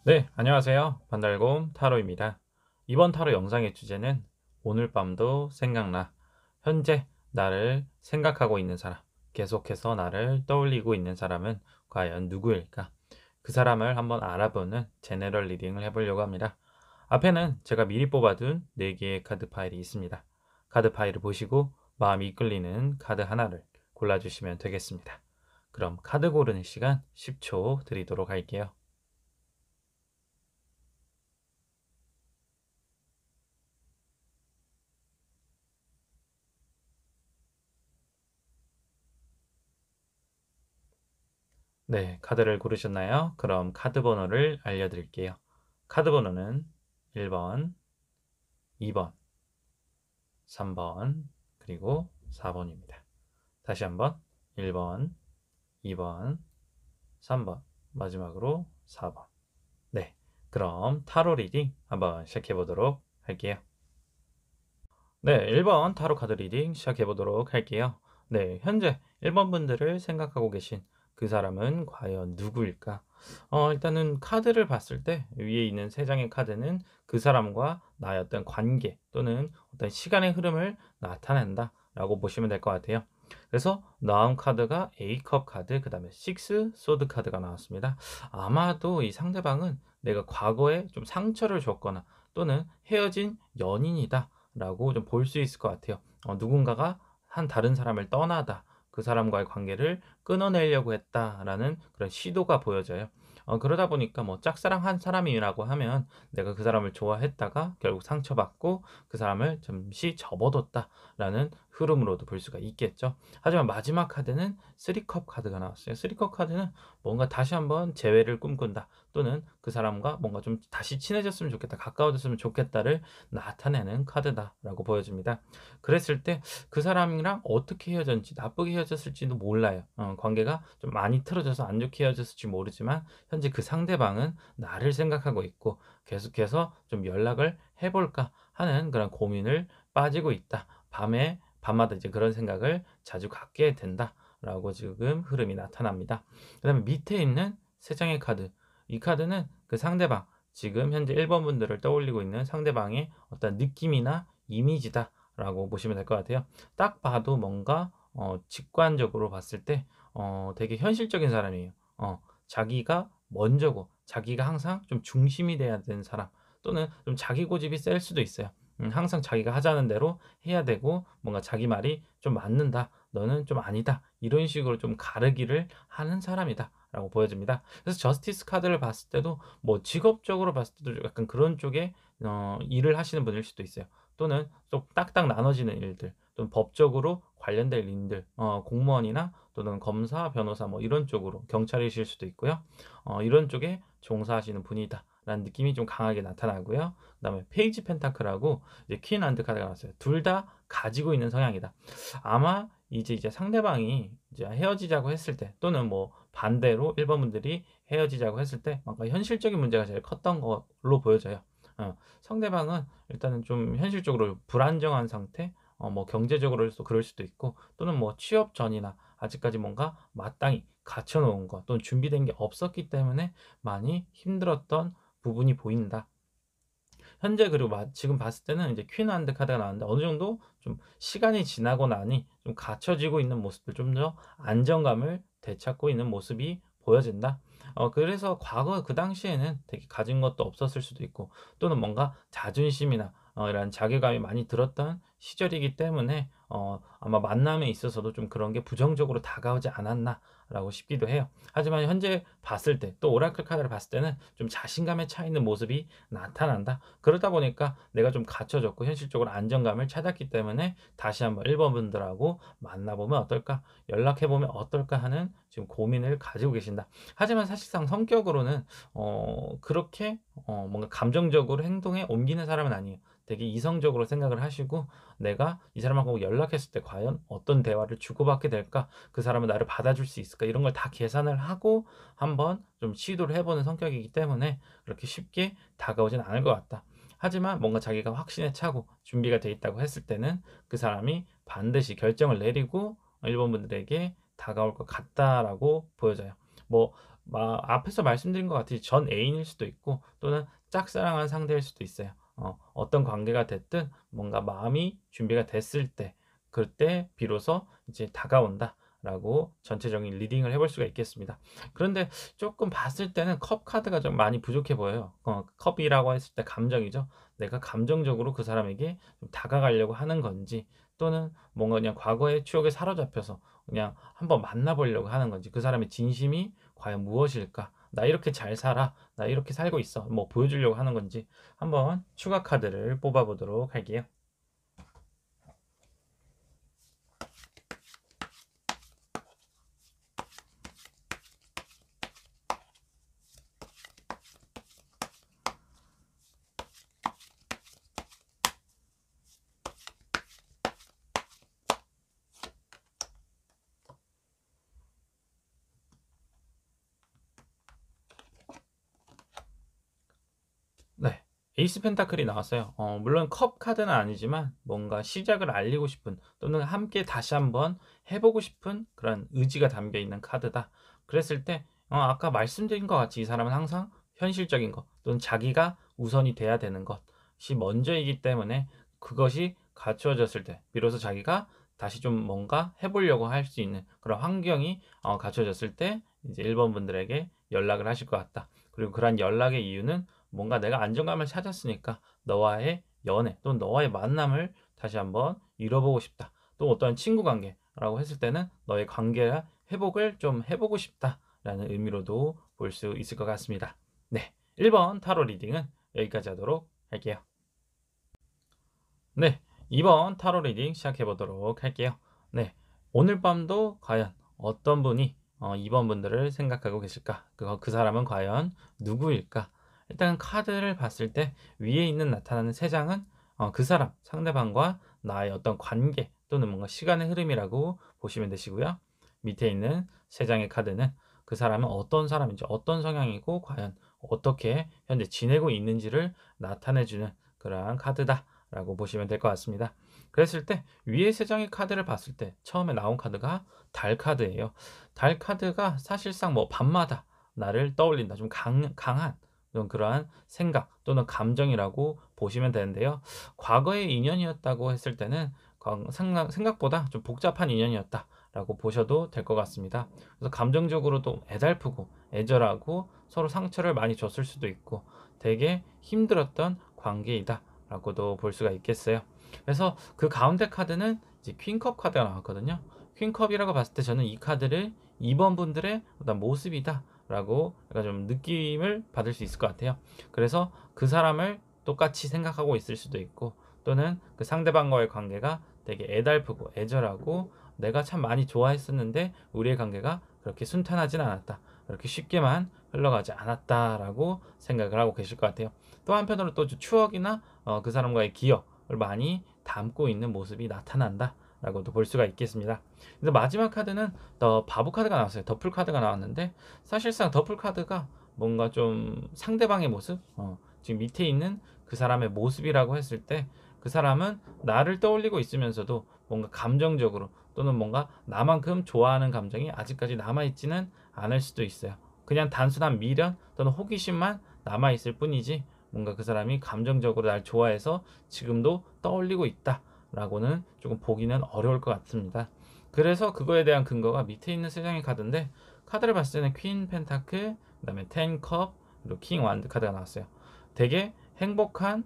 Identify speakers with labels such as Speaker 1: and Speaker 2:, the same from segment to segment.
Speaker 1: 네, 안녕하세요. 반달곰 타로입니다. 이번 타로 영상의 주제는 오늘 밤도 생각나. 현재 나를 생각하고 있는 사람, 계속해서 나를 떠올리고 있는 사람은 과연 누구일까? 그 사람을 한번 알아보는 제너럴 리딩을 해보려고 합니다. 앞에는 제가 미리 뽑아둔 4개의 카드 파일이 있습니다. 카드 파일을 보시고 마음이 이끌리는 카드 하나를 골라주시면 되겠습니다. 그럼 카드 고르는 시간 10초 드리도록 할게요. 네, 카드를 고르셨나요? 그럼 카드 번호를 알려드릴게요. 카드 번호는 1번, 2번, 3번, 그리고 4번입니다. 다시 한번 1번, 2번, 3번, 마지막으로 4번. 네, 그럼 타로 리딩 한번 시작해 보도록 할게요. 네, 1번 타로 카드 리딩 시작해 보도록 할게요. 네, 현재 1번 분들을 생각하고 계신 그 사람은 과연 누구일까? 일단은 카드를 봤을 때 위에 있는 3장의 카드는 그 사람과 나의 어떤 관계 또는 어떤 시간의 흐름을 나타낸다라고 보시면 될 것 같아요. 그래서 나온 카드가 A컵 카드, 그 다음에 6 소드 카드가 나왔습니다. 아마도 이 상대방은 내가 과거에 좀 상처를 줬거나 또는 헤어진 연인이다 라고 좀 볼 수 있을 것 같아요. 누군가가 한 다른 사람을 떠나다 그 사람과의 관계를 끊어내려고 했다라는 그런 시도가 보여져요. 그러다 보니까 뭐 짝사랑한 사람이라고 하면 내가 그 사람을 좋아했다가 결국 상처받고 그 사람을 잠시 접어뒀다라는 흐름으로도 볼 수가 있겠죠. 하지만 마지막 카드는 3컵 카드가 나왔어요. 3컵 카드는 뭔가 다시 한번 재회를 꿈꾼다 또는 그 사람과 뭔가 좀 다시 친해졌으면 좋겠다, 가까워졌으면 좋겠다를 나타내는 카드다라고 보여집니다. 그랬을 때 그 사람이랑 어떻게 헤어졌는지, 나쁘게 헤어졌을지도 몰라요. 관계가 좀 많이 틀어져서 안 좋게 헤어졌을지 모르지만 현재 그 상대방은 나를 생각하고 있고 계속해서 좀 연락을 해 볼까 하는 그런 고민을 빠지고 있다. 밤마다 이제 그런 생각을 자주 갖게 된다라고 지금 흐름이 나타납니다. 그다음에 밑에 있는 3장의 카드. 이 카드는 그 상대방, 지금 현재 1번 분들을 떠올리고 있는 상대방의 어떤 느낌이나 이미지다라고 보시면 될 것 같아요. 딱 봐도 뭔가 직관적으로 봤을 때 되게 현실적인 사람이에요. 자기가 먼저고 자기가 항상 좀 중심이 돼야 되는 사람 또는 좀 자기 고집이 셀 수도 있어요. 항상 자기가 하자는 대로 해야 되고 뭔가 자기 말이 좀 맞는다. 너는 좀 아니다. 이런 식으로 좀 가르기를 하는 사람이다라고 보여집니다. 그래서 저스티스 카드를 봤을 때도 뭐 직업적으로 봤을 때도 약간 그런 쪽에 일을 하시는 분일 수도 있어요. 또는 좀 딱딱 나눠지는 일들, 또는 법적으로 관련된 일들, 공무원이나 또는 검사, 변호사 뭐 이런 쪽으로 경찰이실 수도 있고요. 이런 쪽에 종사하시는 분이다라는 느낌이 좀 강하게 나타나고요. 그다음에 페이지 펜타클하고 이제 퀸 안드 카드가 나왔어요. 둘 다 가지고 있는 성향이다. 아마 이제 상대방이 이제 헤어지자고 했을 때 또는 뭐 반대로 1번 분들이 헤어지자고 했을 때 뭔가 현실적인 문제가 제일 컸던 걸로 보여져요. 상대방은 일단은 좀 현실적으로 불안정한 상태, 뭐 경제적으로도 그럴 수도 있고 또는 뭐 취업 전이나 아직까지 뭔가 마땅히 갖춰 놓은 것 또는 준비된 게 없었기 때문에 많이 힘들었던 부분이 보인다. 현재 그리고 지금 봤을 때는 이제 퀸 한드 카드가 나왔는데 어느 정도 좀 시간이 지나고 나니 좀 갖춰지고 있는 모습들, 좀 더 안정감을 되찾고 있는 모습이 보여진다. 그래서 과거 그 당시에는 되게 가진 것도 없었을 수도 있고 또는 뭔가 자존심이나 이런 자괴감이 많이 들었던 시절이기 때문에 아마 만남에 있어서도 좀 그런 게 부정적으로 다가오지 않았나라고 싶기도 해요. 하지만 현재 봤을 때 또 오라클 카드를 봤을 때는 좀 자신감에 차 있는 모습이 나타난다. 그러다 보니까 내가 좀 갖춰졌고 현실적으로 안정감을 찾았기 때문에 다시 한번 1번 분들하고 만나보면 어떨까? 연락해 보면 어떨까 하는 지금 고민을 가지고 계신다. 하지만 사실상 성격으로는 그렇게 뭔가 감정적으로 행동에 옮기는 사람은 아니에요. 되게 이성적으로 생각을 하시고 내가 이 사람하고 연락했을 때 과연 어떤 대화를 주고받게 될까? 그 사람은 나를 받아줄 수 있을까? 이런 걸 다 계산을 하고 한번 좀 시도를 해보는 성격이기 때문에 그렇게 쉽게 다가오진 않을 것 같다. 하지만 뭔가 자기가 확신에 차고 준비가 돼 있다고 했을 때는 그 사람이 반드시 결정을 내리고 일본 분들에게 다가올 것 같다라고 보여져요. 뭐 앞에서 말씀드린 것 같이 전 애인일 수도 있고 또는 짝사랑한 상대일 수도 있어요. 어떤 관계가 됐든 뭔가 마음이 준비가 됐을 때 그때 비로소 이제 다가온다라고 전체적인 리딩을 해볼 수가 있겠습니다. 그런데 조금 봤을 때는 컵 카드가 좀 많이 부족해 보여요. 컵이라고 했을 때 감정이죠. 내가 감정적으로 그 사람에게 좀 다가가려고 하는 건지 또는 뭔가 그냥 과거의 추억에 사로잡혀서 그냥 한번 만나 보려고 하는 건지 그 사람의 진심이 과연 무엇일까? '나 이렇게 잘 살아. 나 이렇게 살고 있어.' 뭐 보여주려고 하는 건지 한번 추가 카드를 뽑아 보도록 할게요. 네. 에이스 펜타클이 나왔어요. 물론 컵 카드는 아니지만 뭔가 시작을 알리고 싶은 또는 함께 다시 한번 해 보고 싶은 그런 의지가 담겨 있는 카드다. 그랬을 때 아까 말씀드린 것 같이 이 사람은 항상 현실적인 것 또는 자기가 우선이 돼야 되는 것이 먼저이기 때문에 그것이 갖추어졌을 때 비로소 자기가 다시 좀 뭔가 해 보려고 할 수 있는 그런 환경이 갖춰졌을 때 이제 1번 분들에게 연락을 하실 것 같다. 그리고 그러한 연락의 이유는 뭔가 내가 안정감을 찾았으니까 너와의 연애 또는 너와의 만남을 다시 한번 이뤄보고 싶다. 또 어떠한 친구 관계라고 했을 때는 너의 관계 회복을 좀 해보고 싶다라는 의미로도 볼 수 있을 것 같습니다. 네, 1번 타로 리딩은 여기까지 하도록 할게요. 네, 2번 타로 리딩 시작해 보도록 할게요. 네, 오늘 밤도 과연 어떤 분이 2번 분들을 생각하고 계실까? 그 사람은 과연 누구일까? 일단 카드를 봤을 때 위에 있는 나타나는 세 장은 그 사람, 상대방과 나의 어떤 관계 또는 뭔가 시간의 흐름이라고 보시면 되시고요. 밑에 있는 세 장의 카드는 그 사람은 어떤 사람인지, 어떤 성향이고, 과연 어떻게 현재 지내고 있는지를 나타내주는 그러한 카드다. 라고 보시면 될 것 같습니다. 그랬을 때 위에 세 장의 카드를 봤을 때 처음에 나온 카드가 달 카드예요. 달 카드가 사실상 뭐 밤마다 나를 떠올린다. 좀 강한 그러한 생각 또는 감정이라고 보시면 되는데요. 과거의 인연이었다고 했을 때는 생각보다 좀 복잡한 인연이었다라고 보셔도 될 것 같습니다. 그래서 감정적으로도 애달프고 애절하고 서로 상처를 많이 줬을 수도 있고 되게 힘들었던 관계이다. 라고도 볼 수가 있겠어요. 그래서 그 가운데 카드는 이제 퀸컵 카드가 나왔거든요. 퀸컵이라고 봤을 때 저는 이 카드를 2번 분들의 어떤 모습이다라고 약간 좀 느낌을 받을 수 있을 것 같아요. 그래서 그 사람을 똑같이 생각하고 있을 수도 있고 또는 그 상대방과의 관계가 되게 애달프고 애절하고 내가 참 많이 좋아했었는데 우리의 관계가 그렇게 순탄하진 않았다. 그렇게 쉽게만 흘러가지 않았다라고 생각을 하고 계실 것 같아요. 또 한편으로 또 추억이나 그 사람과의 기억을 많이 담고 있는 모습이 나타난다라고도 볼 수가 있겠습니다. 그래서 마지막 카드는 더 바보 카드가 나왔어요. 더풀 카드가 나왔는데 사실상 더풀 카드가 뭔가 좀 상대방의 모습, 지금 밑에 있는 그 사람의 모습이라고 했을 때 그 사람은 나를 떠올리고 있으면서도 뭔가 감정적으로 또는 뭔가 나만큼 좋아하는 감정이 아직까지 남아있지는 않을 수도 있어요. 그냥 단순한 미련 또는 호기심만 남아있을 뿐이지 뭔가 그 사람이 감정적으로 날 좋아해서 지금도 떠올리고 있다라고는 조금 보기는 어려울 것 같습니다. 그래서 그거에 대한 근거가 밑에 있는 세 장의 카드인데 카드를 봤을 때는 퀸 펜타클, 그다음에 텐 컵, 그리고 킹 완드 카드가 나왔어요. 되게 행복한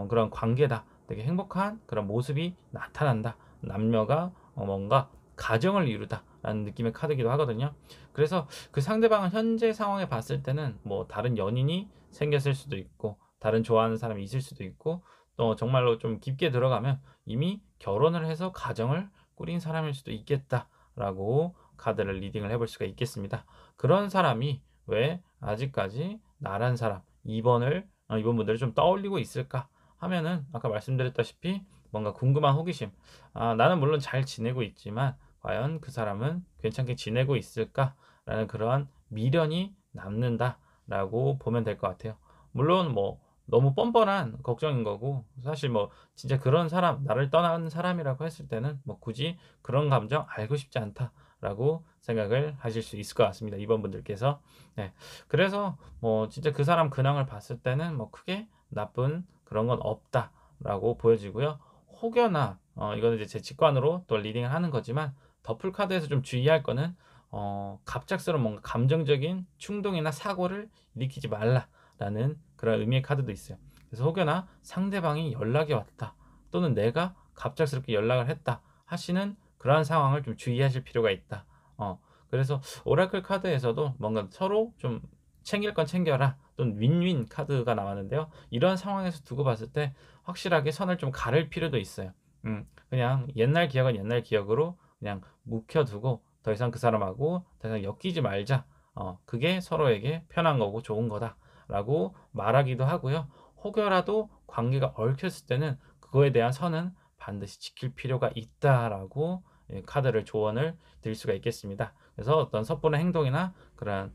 Speaker 1: 그런 관계다. 되게 행복한 그런 모습이 나타난다. 남녀가 뭔가 가정을 이루다라는 느낌의 카드이기도 하거든요. 그래서 그 상대방은 현재 상황에 봤을 때는 뭐 다른 연인이 생겼을 수도 있고 다른 좋아하는 사람이 있을 수도 있고 또 정말로 좀 깊게 들어가면 이미 결혼을 해서 가정을 꾸린 사람일 수도 있겠다라고 카드를 리딩을 해볼 수가 있겠습니다. 그런 사람이 왜 아직까지 나란 사람 2번을 이번 분들을 좀 떠올리고 있을까 하면은 아까 말씀드렸다시피 뭔가 궁금한 호기심. 나는 물론 잘 지내고 있지만 과연 그 사람은 괜찮게 지내고 있을까라는 그러한 미련이 남는다라고 보면 될 것 같아요. 물론 뭐 너무 뻔뻔한 걱정인 거고 사실 뭐 진짜 그런 사람 나를 떠난 사람이라고 했을 때는 뭐 굳이 그런 감정 알고 싶지 않다 라고 생각을 하실 수 있을 것 같습니다. 2번 분들께서. 네. 그래서 뭐 진짜 그 사람 근황을 봤을 때는 뭐 크게 나쁜 그런 건 없다라고 보여지고요. 혹여나 이거는 이제 제 직관으로 또 리딩을 하는 거지만 더플 카드에서 좀 주의할 거는 갑작스러운 뭔가 감정적인 충동이나 사고를 일으키지 말라라는 그런 의미의 카드도 있어요. 그래서 혹여나 상대방이 연락이 왔다 또는 내가 갑작스럽게 연락을 했다 하시는 그러한 상황을 좀 주의하실 필요가 있다. 그래서 오라클 카드에서도 뭔가 서로 좀 챙길 건 챙겨라 또는 윈윈 카드가 나왔는데요. 이런 상황에서 두고 봤을 때 확실하게 선을 좀 가를 필요도 있어요. 그냥 옛날 기억은 옛날 기억으로 그냥 묵혀두고 더 이상 그 사람하고 더 이상 엮이지 말자. 그게 서로에게 편한 거고 좋은 거다라고 말하기도 하고요. 혹여라도 관계가 얽혔을 때는 그거에 대한 선은 반드시 지킬 필요가 있다라고 카드를 조언을 드릴 수가 있겠습니다. 그래서 어떤 섣부른 행동이나 그런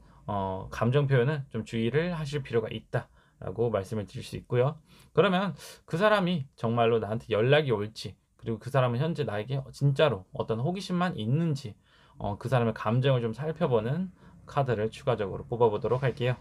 Speaker 1: 감정 표현은 좀 주의를 하실 필요가 있다라고 말씀을 드릴 수 있고요. 그러면 그 사람이 정말로 나한테 연락이 올지 그리고 그 사람은 현재 나에게 진짜로 어떤 호기심만 있는지 그 사람의 감정을 좀 살펴보는 카드를 추가적으로 뽑아보도록 할게요.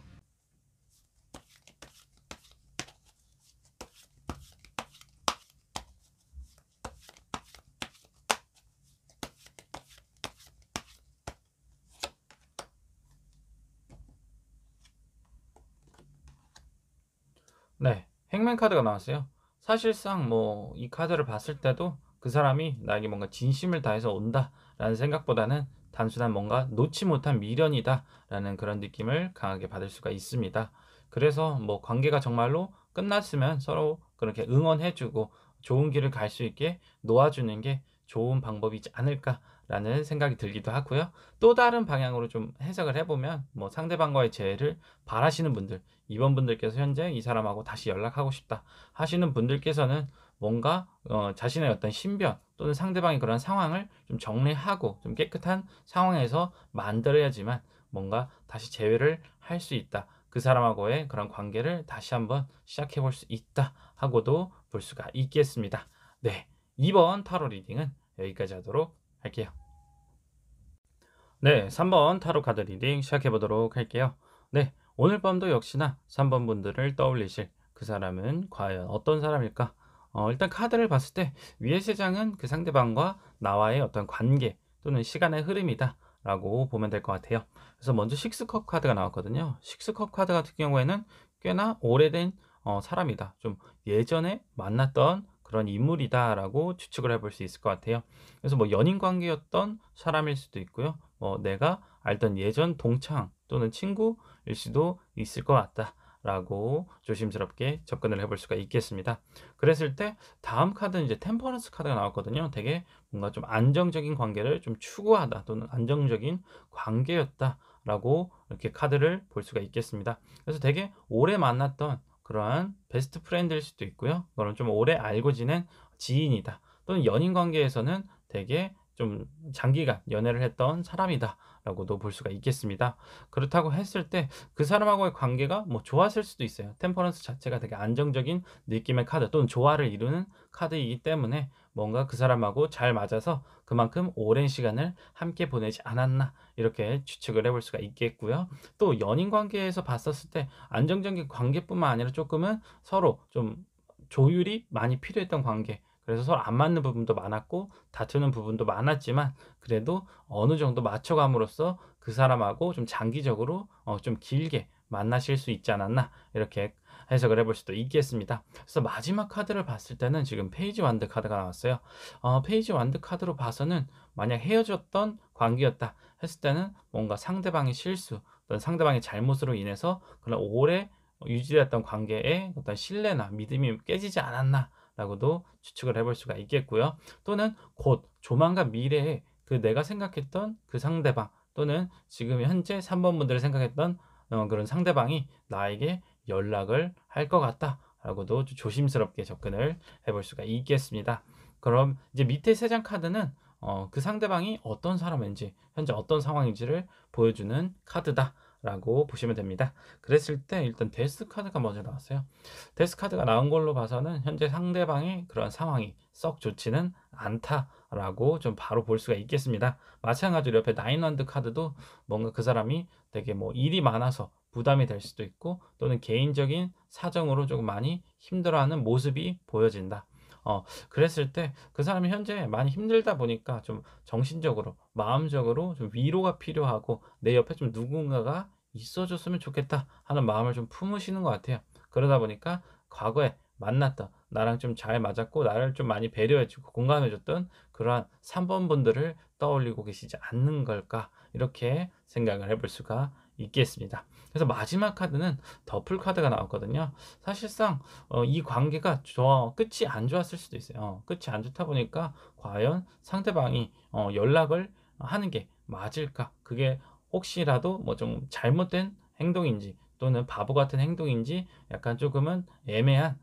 Speaker 1: 네. 행맨 카드가 나왔어요. 사실상 뭐 이 카드를 봤을 때도 그 사람이 나에게 뭔가 진심을 다해서 온다라는 생각보다는 단순한 뭔가 놓지 못한 미련이다라는 그런 느낌을 강하게 받을 수가 있습니다. 그래서 뭐 관계가 정말로 끝났으면 서로 그렇게 응원해 주고 좋은 길을 갈 수 있게 놓아주는 게 좋은 방법이지 않을까라는 생각이 들기도 하고요. 또 다른 방향으로 좀 해석을 해보면 뭐 상대방과의 재회를 바라시는 분들 2번 분들께서 현재 이 사람하고 다시 연락하고 싶다 하시는 분들께서는 뭔가 자신의 어떤 신변 또는 상대방의 그런 상황을 좀 정리하고 좀 깨끗한 상황에서 만들어야지만 뭔가 다시 재회를 할 수 있다. 그 사람하고의 그런 관계를 다시 한번 시작해 볼 수 있다 하고도 볼 수가 있겠습니다. 네. 2번 타로 리딩은 여기까지 하도록 할게요. 네, 3번 타로 카드 리딩 시작해 보도록 할게요. 네, 오늘 밤도 역시나 3번 분들을 떠올리실 그 사람은 과연 어떤 사람일까? 일단 카드를 봤을 때 위의 세 장은 그 상대방과 나와의 어떤 관계 또는 시간의 흐름이다 라고 보면 될 것 같아요. 그래서 먼저 식스컵 카드가 나왔거든요. 식스컵 카드 같은 경우에는 꽤나 오래된 사람이다. 좀 예전에 만났던 그런 인물이다라고 추측을 해볼 수 있을 것 같아요. 그래서 뭐 연인 관계였던 사람일 수도 있고요. 내가 알던 예전 동창 또는 친구일 수도 있을 것 같다라고 조심스럽게 접근을 해볼 수가 있겠습니다. 그랬을 때 다음 카드는 이제 템퍼런스 카드가 나왔거든요. 되게 뭔가 좀 안정적인 관계를 좀 추구하다 또는 안정적인 관계였다라고 이렇게 카드를 볼 수가 있겠습니다. 그래서 되게 오래 만났던 그러한 베스트 프렌드일 수도 있고요. 그런 좀 오래 알고 지낸 지인이다. 또는 연인 관계에서는 되게 좀 장기간 연애를 했던 사람이다라고도 볼 수가 있겠습니다. 그렇다고 했을 때 그 사람하고의 관계가 뭐 좋았을 수도 있어요. 템퍼런스 자체가 되게 안정적인 느낌의 카드 또는 조화를 이루는 카드이기 때문에 뭔가 그 사람하고 잘 맞아서 그만큼 오랜 시간을 함께 보내지 않았나 이렇게 추측을 해볼 수가 있겠고요. 또 연인 관계에서 봤었을 때 안정적인 관계뿐만 아니라 조금은 서로 좀 조율이 많이 필요했던 관계 그래서 서로 안 맞는 부분도 많았고 다투는 부분도 많았지만 그래도 어느 정도 맞춰감으로써 그 사람하고 좀 장기적으로 좀 길게 만나실 수 있지 않았나 이렇게 해석을 해볼 수도 있겠습니다. 그래서 마지막 카드를 봤을 때는 지금 페이지 완드 카드가 나왔어요. 페이지 완드 카드로 봐서는 만약 헤어졌던 관계였다 했을 때는 뭔가 상대방의 실수 어떤 상대방의 잘못으로 인해서 그런 오래 유지됐던 관계에 어떤 신뢰나 믿음이 깨지지 않았나 라고도 추측을 해볼 수가 있겠고요. 또는 곧 조만간 미래에 그 내가 생각했던 그 상대방 또는 지금 현재 3번 분들이 생각했던 그런 상대방이 나에게 연락을 할 것 같다 라고도 조심스럽게 접근을 해볼 수가 있겠습니다. 그럼 이제 밑에 세 장 카드는 그 상대방이 어떤 사람인지 현재 어떤 상황인지를 보여주는 카드다 라고 보시면 됩니다. 그랬을 때 일단 데스 카드가 먼저 나왔어요. 데스 카드가 나온 걸로 봐서는 현재 상대방의 그런 상황이 썩 좋지는 않다라고 좀 바로 볼 수가 있겠습니다. 마찬가지로 옆에 나인 원드 카드도 뭔가 그 사람이 되게 뭐 일이 많아서 부담이 될 수도 있고 또는 개인적인 사정으로 조금 많이 힘들어하는 모습이 보여진다. 그랬을 때 그 사람이 현재 많이 힘들다 보니까 좀 정신적으로, 마음적으로 좀 위로가 필요하고 '내 옆에 좀 누군가가 있어 줬으면 좋겠다.' 하는 마음을 좀 품으시는 것 같아요. 그러다 보니까 과거에 만났던 나랑 좀 잘 맞았고 나를 좀 많이 배려해 주고 공감해 줬던 그러한 3번 분들을 떠올리고 계시지 않는 걸까? 이렇게 생각을 해볼 수가 있겠습니다. 그래서 마지막 카드는 더플 카드가 나왔거든요. 사실상 이 관계가 끝이 안 좋았을 수도 있어요. 끝이 안 좋다 보니까 과연 상대방이 연락을 하는 게 맞을까? 그게 혹시라도 뭐 좀 잘못된 행동인지 또는 바보 같은 행동인지 약간 조금은 애매한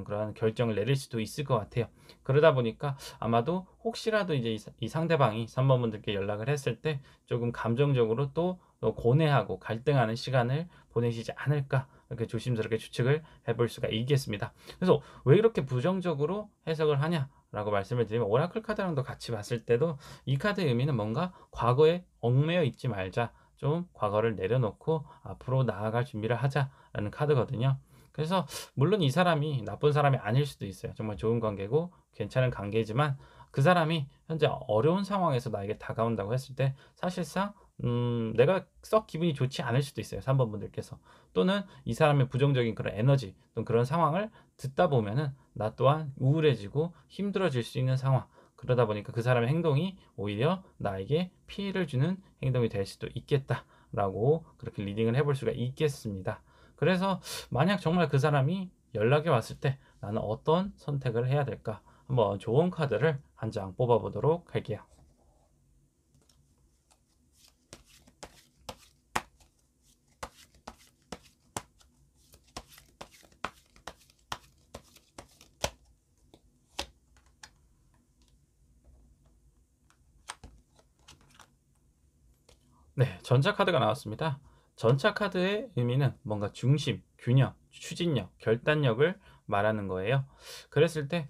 Speaker 1: 그런 결정을 내릴 수도 있을 것 같아요. 그러다 보니까 아마도 혹시라도 이제 이 상대방이 3 번분들께 연락을 했을 때 조금 감정적으로 또 고뇌하고 갈등하는 시간을 보내시지 않을까 이렇게 조심스럽게 추측을 해볼 수가 있겠습니다. 그래서 왜 이렇게 부정적으로 해석을 하냐라고 말씀을 드리면 오라클 카드랑도 같이 봤을 때도 이 카드의 의미는 뭔가 과거에 얽매여 있지 말자. 좀 과거를 내려놓고 앞으로 나아갈 준비를 하자라는 카드거든요. 그래서 물론 이 사람이 나쁜 사람이 아닐 수도 있어요. 정말 좋은 관계고 괜찮은 관계지만 그 사람이 현재 어려운 상황에서 나에게 다가온다고 했을 때 사실상 내가 썩 기분이 좋지 않을 수도 있어요. 3번 분들께서. 또는 이 사람의 부정적인 그런 에너지 또는 그런 상황을 듣다 보면은 나 또한 우울해지고 힘들어질 수 있는 상황. 그러다 보니까 그 사람의 행동이 오히려 나에게 피해를 주는 행동이 될 수도 있겠다라고 그렇게 리딩을 해볼 수가 있겠습니다. 그래서 만약 정말 그 사람이 연락이 왔을 때 나는 어떤 선택을 해야 될까? 한번 좋은 카드를 한 장 뽑아 보도록 할게요. 네. 전차 카드가 나왔습니다. 전차 카드의 의미는 뭔가 중심, 균형, 추진력, 결단력을 말하는 거예요. 그랬을 때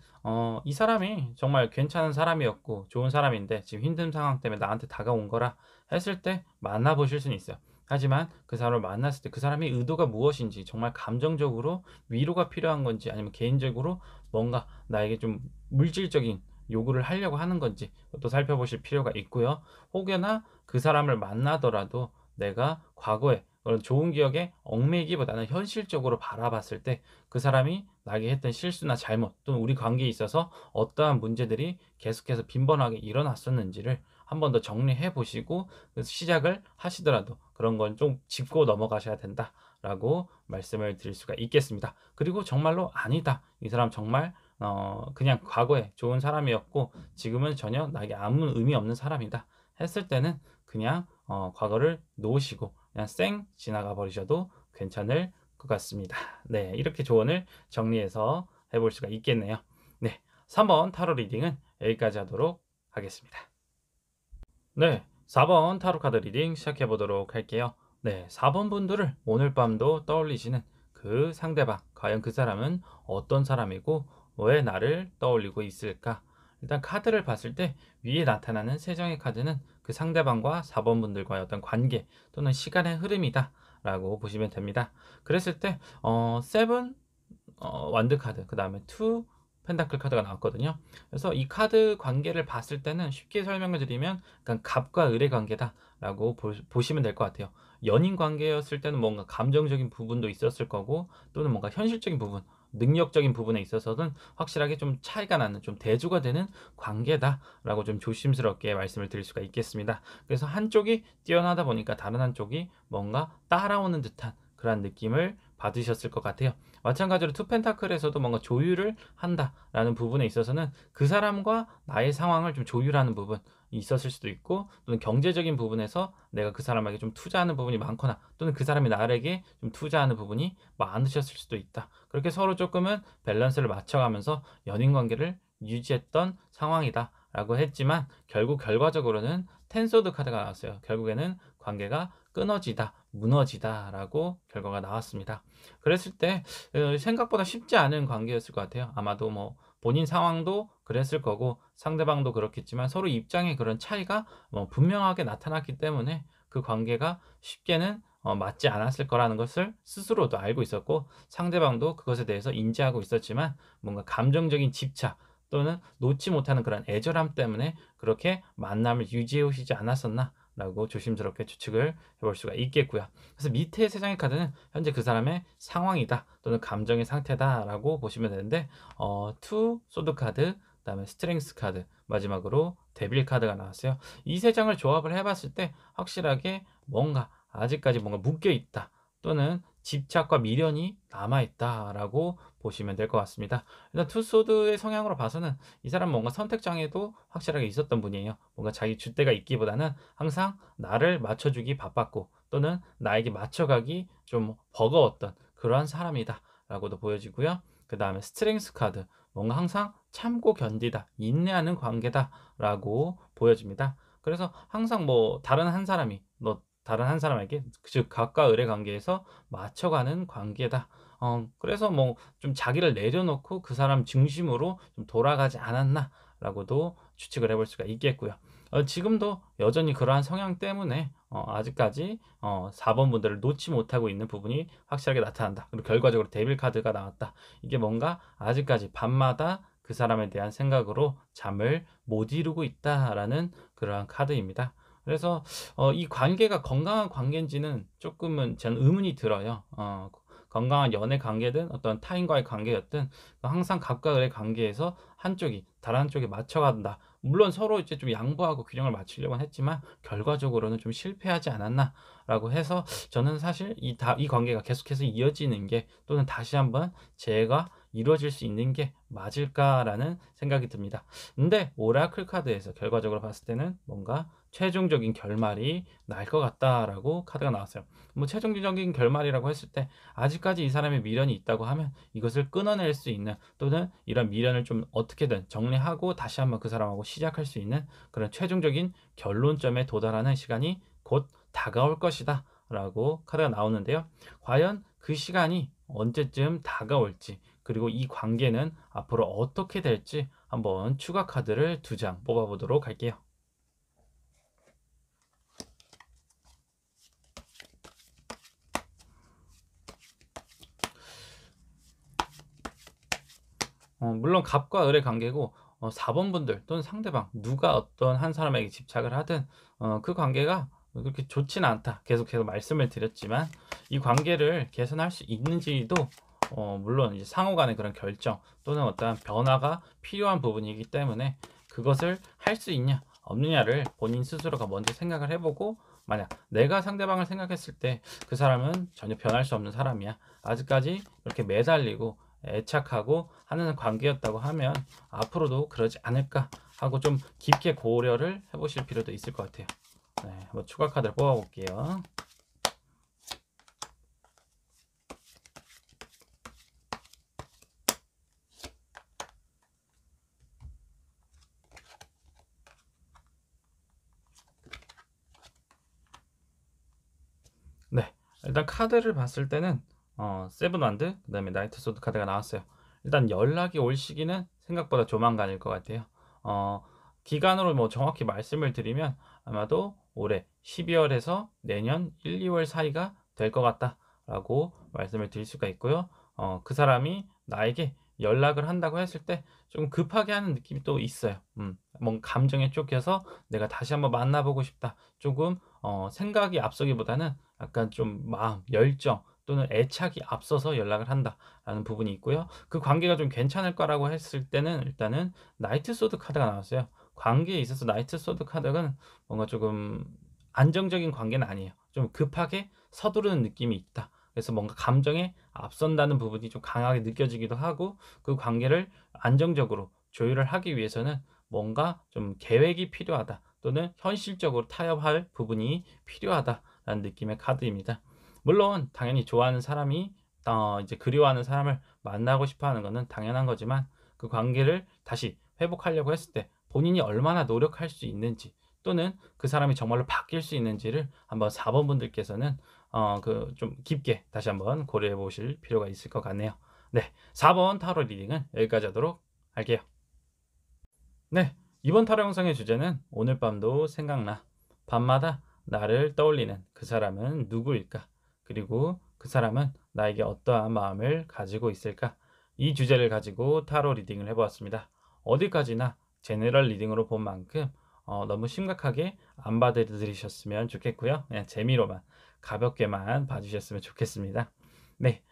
Speaker 1: 이 사람이 정말 괜찮은 사람이었고 좋은 사람인데 지금 힘든 상황 때문에 나한테 다가온 거라 했을 때 만나 보실 수는 있어요. 하지만 그 사람을 만났을 때 그 사람의 의도가 무엇인지 정말 감정적으로 위로가 필요한 건지 아니면 개인적으로 뭔가 나에게 좀 물질적인 요구를 하려고 하는 건지 또 살펴보실 필요가 있고요. 혹여나 그 사람을 만나더라도 내가 과거에 그런 좋은 기억에 얽매이기보다는 현실적으로 바라봤을 때 그 사람이 나에게 했던 실수나 잘못 또는 우리 관계에 있어서 어떠한 문제들이 계속해서 빈번하게 일어났었는지를 한 번 더 정리해 보시고 그 시작을 하시더라도 그런 건 좀 짚고 넘어가셔야 된다라고 말씀을 드릴 수가 있겠습니다. 그리고 정말로 '아니다. 이 사람 정말 그냥 과거에 좋은 사람이었고 지금은 전혀 나에게 아무 의미 없는 사람이다.' 했을 때는 그냥 과거를 놓으시고 그냥 쌩 지나가 버리셔도 괜찮을 것 같습니다. 네. 이렇게 조언을 정리해서 해볼 수가 있겠네요. 네. 3번 타로 리딩은 여기까지 하도록 하겠습니다. 네. 4번 타로 카드 리딩 시작해 보도록 할게요. 네. 4번 분들을 오늘 밤도 떠올리시는 그 상대방, 과연 그 사람은 어떤 사람이고 왜 나를 떠올리고 있을까? 일단 카드를 봤을 때 위에 나타나는 세 장의 카드는 그 상대방과 4번 분들과의 어떤 관계 또는 시간의 흐름이다라고 보시면 됩니다. 그랬을 때 세븐 완드 카드 그다음에 투 펜타클 카드가 나왔거든요. 그래서 이 카드 관계를 봤을 때는 쉽게 설명을 드리면 약간 갑과 을의 관계다라고 보시면 될 것 같아요. 연인 관계였을 때는 뭔가 감정적인 부분도 있었을 거고 또는 뭔가 현실적인 부분, 능력적인 부분에 있어서는 확실하게 좀 차이가 나는 좀 대조가 되는 관계다라고 좀 조심스럽게 말씀을 드릴 수가 있겠습니다. 그래서 한쪽이 뛰어나다 보니까 다른 한쪽이 뭔가 따라오는 듯한 그런 느낌을 받으셨을 것 같아요. 마찬가지로 투 펜타클에서도 뭔가 조율을 한다라는 부분에 있어서는 그 사람과 나의 상황을 좀 조율하는 부분이 있었을 수도 있고 또는 경제적인 부분에서 내가 그 사람에게 좀 투자하는 부분이 많거나 또는 그 사람이 나에게 좀 투자하는 부분이 많으셨을 수도 있다. 그렇게 서로 조금은 밸런스를 맞춰가면서 연인 관계를 유지했던 상황이다라고 했지만 결국 결과적으로는 텐소드 카드가 나왔어요. 결국에는 관계가 끊어지다, 무너지다라고 결과가 나왔습니다. 그랬을 때 생각보다 쉽지 않은 관계였을 것 같아요. 아마도 뭐 본인 상황도 그랬을 거고 상대방도 그렇겠지만 서로 입장의 그런 차이가 분명하게 나타났기 때문에 그 관계가 쉽게는 맞지 않았을 거라는 것을 스스로도 알고 있었고 상대방도 그것에 대해서 인지하고 있었지만 뭔가 감정적인 집착 또는 놓지 못하는 그런 애절함 때문에 그렇게 만남을 유지해 오시지 않았었나라고 조심스럽게 추측을 해볼 수가 있겠고요. 그래서 밑에 세 장의 카드는 현재 그 사람의 상황이다 또는 감정의 상태다라고 보시면 되는데 투 소드 카드, 그다음에 스트렝스 카드, 마지막으로 데빌 카드가 나왔어요. 이 세 장을 조합을 해봤을 때 확실하게 뭔가 아직까지 뭔가 묶여 있다 또는 집착과 미련이 남아 있다라고 보시면 될 것 같습니다. 일단 투소드의 성향으로 봐서는 이 사람 뭔가 선택 장애도 확실하게 있었던 분이에요. 뭔가 자기 줏대가 있기보다는 항상 나를 맞춰주기 바빴고 또는 나에게 맞춰가기 좀 버거웠던 그러한 사람이다라고도 보여지고요. 그 다음에 스트렝스 카드, 뭔가 항상 참고 견디다, 인내하는 관계다라고 보여집니다. 그래서 항상 뭐 다른 한 사람이 다른 한 사람에게 즉 각과 을의 관계에서 맞춰가는 관계다. 그래서 뭐 좀 자기를 내려놓고 그 사람 중심으로 좀 돌아가지 않았나라고도 추측을 해볼 수가 있겠고요. 지금도 여전히 그러한 성향 때문에 아직까지 4번 분들을 놓지 못하고 있는 부분이 확실하게 나타난다. 그리고 결과적으로 데빌 카드가 나왔다. 이게 뭔가 아직까지 밤마다 그 사람에 대한 생각으로 잠을 못 이루고 있다라는 그러한 카드입니다. 그래서 이 관계가 건강한 관계인지는 조금은 저는 의문이 들어요. 건강한 연애 관계든 어떤 타인과의 관계였든 항상 각과 을의 관계에서 한쪽이 다른 한쪽에 맞춰간다. 물론 서로 이제 좀 양보하고 균형을 맞추려고 했지만 결과적으로는 좀 실패하지 않았나라고 해서 저는 사실 이 관계가 계속해서 이어지는 게 또는 다시 한번 재해가 이루어질 수 있는 게 맞을까라는 생각이 듭니다. 근데 오라클 카드에서 결과적으로 봤을 때는 뭔가 최종적인 결말이 날 것 같다라고 카드가 나왔어요. 뭐 최종적인 결말이라고 했을 때 아직까지 이 사람의 미련이 있다고 하면 이것을 끊어낼 수 있는 또는 이런 미련을 좀 어떻게든 정리하고 다시 한번 그 사람하고 시작할 수 있는 그런 최종적인 결론점에 도달하는 시간이 곧 다가올 것이다 라고 카드가 나오는데요. 과연 그 시간이 언제쯤 다가올지 그리고 이 관계는 앞으로 어떻게 될지 한번 추가 카드를 2장 뽑아보도록 할게요. 물론 갑과 을의 관계고 4번 분들 또는 상대방 누가 어떤 한 사람에게 집착을 하든 그 관계가 그렇게 좋지는 않다. 계속 말씀을 드렸지만 이 관계를 개선할 수 있는지도 물론 이제 상호 간의 그런 결정 또는 어떠한 변화가 필요한 부분이기 때문에 그것을 할 수 있냐 없느냐를 본인 스스로가 먼저 생각을 해보고 만약 내가 상대방을 생각했을 때 그 사람은 전혀 변할 수 없는 사람이야. 아직까지 이렇게 매달리고 애착하고 하는 관계였다고 하면 앞으로도 그러지 않을까 하고 좀 깊게 고려를 해보실 필요도 있을 것 같아요. 네, 한번 추가 카드를 뽑아볼게요. 네, 일단 카드를 봤을 때는 세븐 완드, 그 다음에 나이트 소드 카드가 나왔어요. 일단 연락이 올 시기는 생각보다 조만간일 것 같아요. 기간으로 뭐 정확히 말씀을 드리면 아마도 올해 12월에서 내년 1, 2월 사이가 될 것 같다라고 말씀을 드릴 수가 있고요. 그 사람이 나에게 연락을 한다고 했을 때 좀 급하게 하는 느낌이 또 있어요. 뭔가 감정에 쫓겨서 내가 다시 한번 만나보고 싶다. 조금 생각이 앞서기보다는 약간 좀 마음, 열정 또는 애착이 앞서서 연락을 한다라는 부분이 있고요. 그 관계가 좀 괜찮을 거라고 했을 때는 일단은 나이트 소드 카드가 나왔어요. 관계에 있어서 나이트 소드 카드는 뭔가 조금 안정적인 관계는 아니에요. 좀 급하게 서두르는 느낌이 있다. 그래서 뭔가 감정에 앞선다는 부분이 좀 강하게 느껴지기도 하고 그 관계를 안정적으로 조율을 하기 위해서는 뭔가 좀 계획이 필요하다. 또는 현실적으로 타협할 부분이 필요하다라는 느낌의 카드입니다. 물론 당연히 좋아하는 사람이 이제 그리워하는 사람을 만나고 싶어하는 것은 당연한 거지만 그 관계를 다시 회복하려고 했을 때 본인이 얼마나 노력할 수 있는지 또는 그 사람이 정말로 바뀔 수 있는지를 한번 4번 분들께서는 그 좀 깊게 다시 한번 고려해 보실 필요가 있을 것 같네요. 네. 4번 타로 리딩은 여기까지 하도록 할게요. 네. 이번 타로 영상의 주제는 오늘 밤도 생각나. 밤마다 나를 떠올리는 그 사람은 누구일까? 그리고 그 사람은 나에게 어떠한 마음을 가지고 있을까? 이 주제를 가지고 타로 리딩을 해보았습니다. 어디까지나 제너럴 리딩으로 본 만큼 너무 심각하게 안 받아들이셨으면 좋겠고요. 그냥 재미로만 가볍게만 봐주셨으면 좋겠습니다. 네.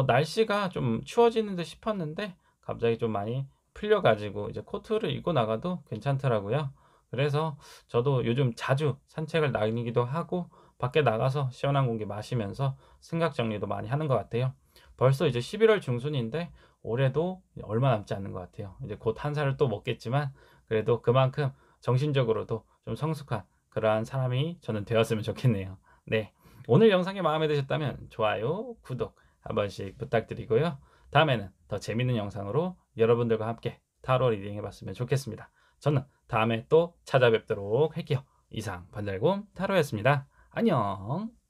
Speaker 1: 날씨가 좀 추워지는 듯 싶었는데 갑자기 좀 많이 풀려 가지고 이제 코트를 입고 나가도 괜찮더라고요. 그래서 저도 요즘 자주 산책을 다니기도 하고 밖에 나가서 시원한 공기 마시면서 생각 정리도 많이 하는 것 같아요. 벌써 이제 11월 중순인데 올해도 얼마 남지 않는 것 같아요. 이제 곧 한 살을 또 먹겠지만 그래도 그만큼 정신적으로도 좀 성숙한 그러한 사람이 저는 되었으면 좋겠네요. 네. 오늘 영상이 마음에 드셨다면 좋아요, 구독 한 번씩 부탁드리고요. 다음에는 더 재밌는 영상으로 여러분들과 함께 타로 리딩 해봤으면 좋겠습니다. 저는 다음에 또 찾아뵙도록 할게요. 이상 반달곰 타로였습니다. 안녕.